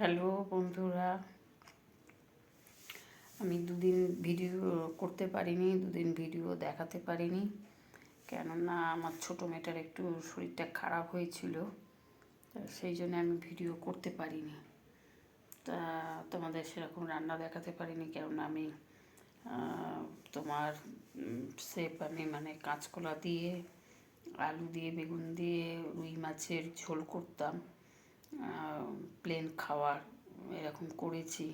Hello বন্ধুরা, আমি দুদিন ভিডিও করতে পারিনি, দুদিন ভিডিও দেখাতে পারিনি, কেননা আমার ছোটো মেয়েটার একটু শরীরটা খারাপ হয়েছিল, সেই জন্য আমি ভিডিও করতে পারিনি। তা তোমাদের সেরকম রান্না দেখাতে পারিনি, কেননা আমি তোমার আমি মানে কাঁচকলা দিয়ে, আলু দিয়ে, বেগুন দিয়ে রুই মাছের ঝোল করতাম, প্লেন খাওয়ার এরকম করেছি।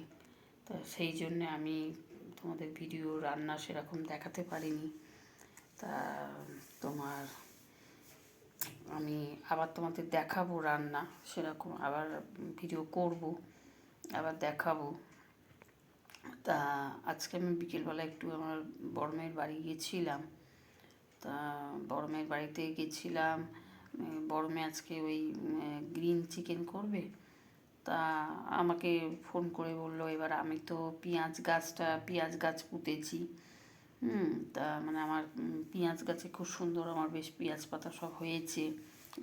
তা সেই জন্যে আমি তোমাদের ভিডিও রান্না সেরকম দেখাতে পারিনি। তা আমি আবার তোমাদের দেখাবো রান্না, সেরকম আবার ভিডিও করব, আবার দেখাবো। তা আজকে আমি বিকেলবেলা একটু আমার বড় মেয়ের বাড়ি গেছিলাম। তা বড় মেয়ের বাড়িতে গেছিলাম, বড় মেয়ে আজকে ওই গ্রিন চিকেন করবে। তা আমাকে ফোন করে বললো, এবার আমি তো পেঁয়াজ গাছ পুঁতেছি। তা মানে আমার পেঁয়াজ গাছে খুব সুন্দর, আমার বেশ পেঁয়াজ পাতা সব হয়েছে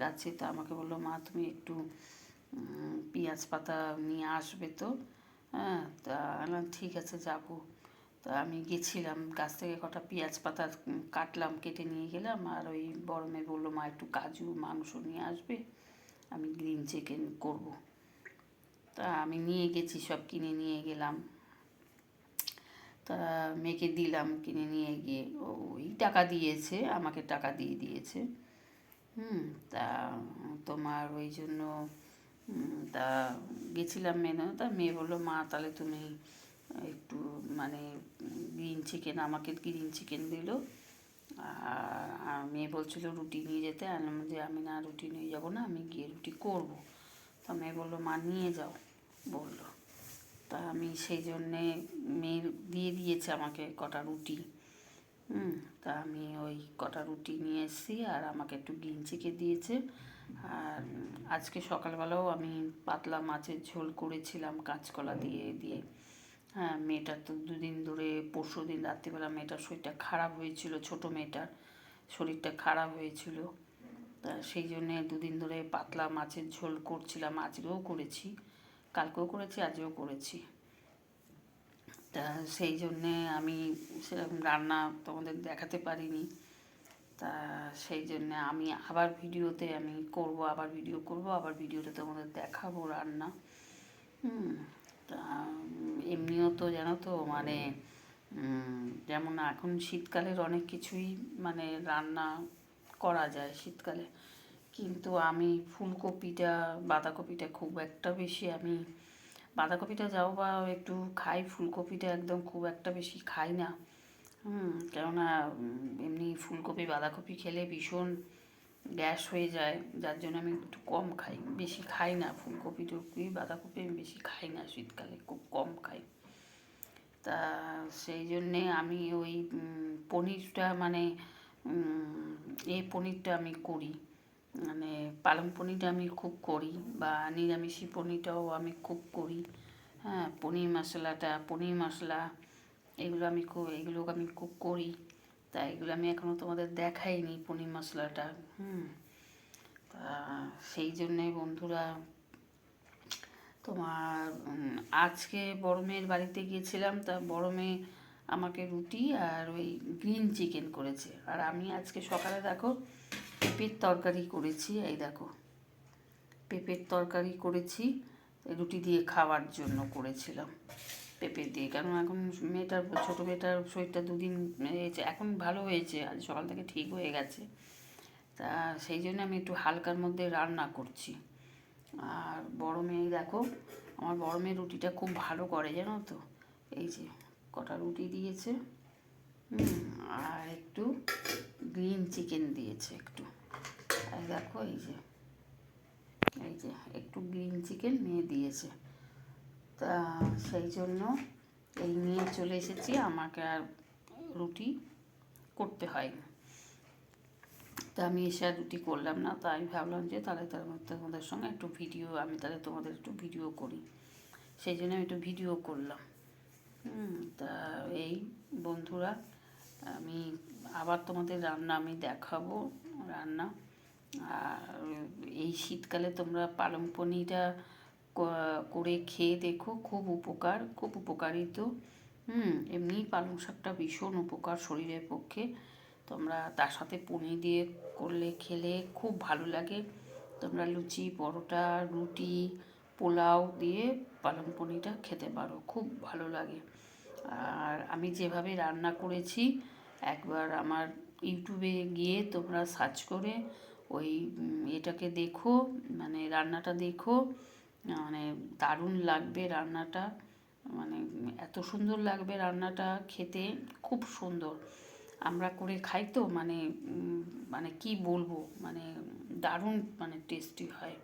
গাছে। তা আমাকে বললো, মা তুমি একটু পেঁয়াজ পাতা নিয়ে আসবে তো। হ্যাঁ, তা বললাম ঠিক আছে যাবো। তা আমি গেছিলাম, গাছ থেকে কটা পেঁয়াজ পাতা কাটলাম, কেটে নিয়ে গেলাম। আর ওই বড় মেয়ে বললো, মা একটু কাজু মাংস নিয়ে আসবে, আমি গ্রিন চিকেন করবো। তা আমি নিয়ে গেছি, সব কিনে নিয়ে গেলাম। তা মেয়েকে দিলাম কিনে নিয়ে গিয়ে, ওই টাকা দিয়েছে, আমাকে টাকা দিয়ে দিয়েছে। তা তোমার ওই জন্য তা গেছিলাম মেয়ে, তা মেয়ে বললো, মা তাহলে তুমি একটু মানে আমাকে গ্রিন চিকেন দিল। আর মেয়ে বলছিল রুটি নিয়ে যেতে, আনলাম যে আমি না, রুটি নিয়ে যাবো না, আমি গিয়ে রুটি করবো। তা মেয়ে বললো, মা নিয়ে যাও বললো। তা আমি সেই জন্যে মেয়ে দিয়ে দিয়েছে আমাকে কটা রুটি। তা আমি ওই কটা রুটি নিয়ে এসেছি, আর আমাকে একটু গ্রিন চিকেন দিয়েছে। আর আজকে সকালবেলাও আমি পাতলা মাছের ঝোল করেছিলাম কাঁচকলা দিয়ে দিয়ে। হ্যাঁ, মেয়েটার তো দুদিন ধরে, পরশু দিন রাত্রিবেলা মেয়েটার শরীরটা খারাপ হয়েছিল, ছোটো মেয়েটার শরীরটা খারাপ হয়েছিল। তা সেই জন্যে দুদিন ধরে পাতলা মাছের ঝোল করছিলাম, আজকেও করেছি, কালকেও করেছি, আজও করেছি। তা সেই জন্যে আমি সেরকম রান্না তোমাদের দেখাতে পারিনি। তা সেই জন্যে আমি আবার ভিডিওতে আমি করব, আবার ভিডিও করব, আবার ভিডিওতে তোমাদের দেখাবো রান্না। তা এমনিও তো জানো তো মানে যেমন এখন শীতকালের অনেক কিছুই মানে রান্না করা যায় শীতকালে, কিন্তু আমি ফুলকপিটা, বাঁধাকপিটা খুব একটা বেশি আমি, বাঁধাকপিটা যাও বা একটু খাই, ফুলকপিটা একদম খুব একটা বেশি খাই না। কেননা এমনি ফুলকপি বাঁধাকপি খেলে ভীষণ গ্যাস হয়ে যায়, যার জন্য আমি একটু কম খাই, বেশি খাই না ফুলকপি টুলকপি বাঁধাকপি, আমি বেশি খাই না, শীতকালে খুব কম খাই। তা সেই জন্যে আমি ওই পনিরটা মানে পনিরটা আমি করি, মানে পালং পনিরটা আমি খুব করি, বা নিরামিষি পনিরটাও আমি খুব করি। হ্যাঁ, পনির মশলা এগুলো আমি খুব করি। তা এগুলো আমি এখনও তোমাদের দেখাইনি, পনির মশলাটা। তা সেই জন্যে বন্ধুরা, তোমার আজকে বড় মেয়ের বাড়িতে গিয়েছিলাম। তা বড় মেয়ে আমাকে রুটি আর ওই গ্রিন চিকেন করেছে, আর আমি আজকে সকালে দেখো পেঁপের তরকারি করেছি। এই দেখো, পেঁপের তরকারি করেছি, রুটি দিয়ে খাওয়ার জন্য করেছিলাম পেঁপে দিয়ে। কারণ এখন ছোটো মেয়েটার শরীরটা দুদিন এখন ভালো হয়েছে, আজ সকাল থেকে ঠিক হয়ে গেছে। তা সেই জন্য আমি একটু হালকার মধ্যে রান্না করছি। আর বড় মেয়ে দেখো, আমার বড় মেয়ে রুটিটা খুব ভালো করে জানো তো। এই যে কটা রুটি দিয়েছে, আর একটু গ্রিন চিকেন দিয়েছে একটু। আর দেখো এই যে একটু গ্রিন চিকেন নিয়ে দিয়েছে। তা সেই জন্য এই নিয়ে চলে এসেছি, আমাকে আর রুটি করতে হয় না। তা আমি এসে আর রুটি করলাম না। তা আমি ভাবলাম যে তাহলে তোমাদের সঙ্গে একটু ভিডিও, আমি তাহলে তোমাদের একটু ভিডিও করি, সেই জন্য আমি একটু ভিডিও করলাম। তা এই বন্ধুরা, আমি আবার তোমাদের রান্না আমি দেখাবো রান্না। আর এই শীতকালে তোমরা পালং পনিরটা করে খেয়ে দেখো, খুব উপকার, খুব উপকারিত। এমনি পালং শাকটা ভীষণ উপকার শরীরের পক্ষে। তোমরা তার সাথে পনির দিয়ে করলে খেলে খুব ভালো লাগে। তোমরা লুচি, পরোটা, রুটি, পোলাও দিয়ে পালং পনিরটা খেতে পারো, খুব ভালো লাগে। আর আমি যেভাবে রান্না করেছি, একবার আমার ইউটিউবে গিয়ে তোমরা সার্চ করে ওই এটাকে দেখো, মানে রান্নাটা দেখো, মানে দারুণ লাগবে রান্নাটা, মানে এত সুন্দর লাগবে রান্নাটা খেতে, খুব সুন্দর। আমরা করে খাই তো, মানে মানে কি বলবো, মানে দারুণ, মানে টেস্টি হয়।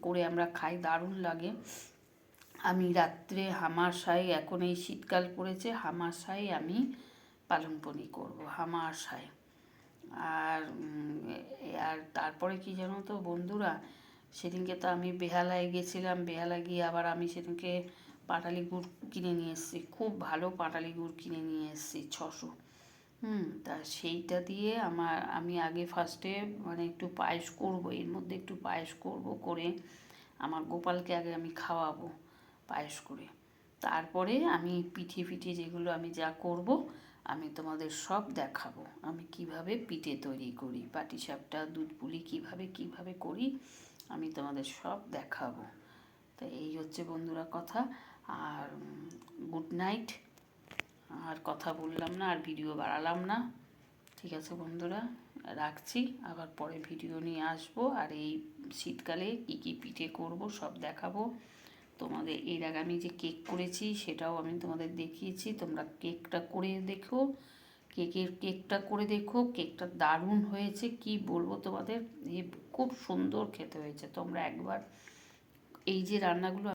করে আমরা খাই, দারুণ লাগে। আমি রাত্রে হামাশাই, এখন এই শীতকাল পড়েছে, হামাশাই আমি পালং পনির করবো, হামাশাই। আর আর তারপরে কি জানো তো বন্ধুরা, সেদিনকে তো আমি বেহালায় গেছিলাম, বেহালা গিয়ে আবার আমি সেদিনকে পাটালি গুড় কিনে নিয়ে এসেছি, খুব ভালো পাটালি গুড় কিনে নিয়ে এসেছি 600। তা সেইটা দিয়ে আমি আগে ফার্স্টে মানে একটু পায়েস করবো, এর মধ্যে একটু পায়েস করবো, করে আমার গোপালকে আগে আমি খাওয়াবো পায়েস করে। তারপরে আমি পিঠে ফিঠে যেগুলো আমি যা করব আমি তোমাদের সব দেখাবো, আমি কিভাবে পিঠে তৈরি করি, পাটিসাপটা, দুধ পুলি কিভাবে করি আমি তোমাদের সব দেখাবো। তো এই হচ্ছে বন্ধুরা কথা। আর গুড নাইট। আর কথা বললাম না, আর ভিডিও বাড়ালাম না। ঠিক আছে বন্ধুরা, রাখছি, আবার পরে ভিডিও নিয়ে আসবো। আর এই শীতকালে কী কী পিঠে করব সব দেখাবো তোমাদের। এর আগে আমি যে কেক করেছি সেটাও আমি তোমাদের দেখিয়েছি, তোমরা কেকটা করে দেখো, কেকটা করে দেখো, কেকটা দারুণ হয়েছে, কি বলবো তোমাদের, খুব সুন্দর খেতে হয়েছে। তোমরা একবার এই যে রান্নাগুলো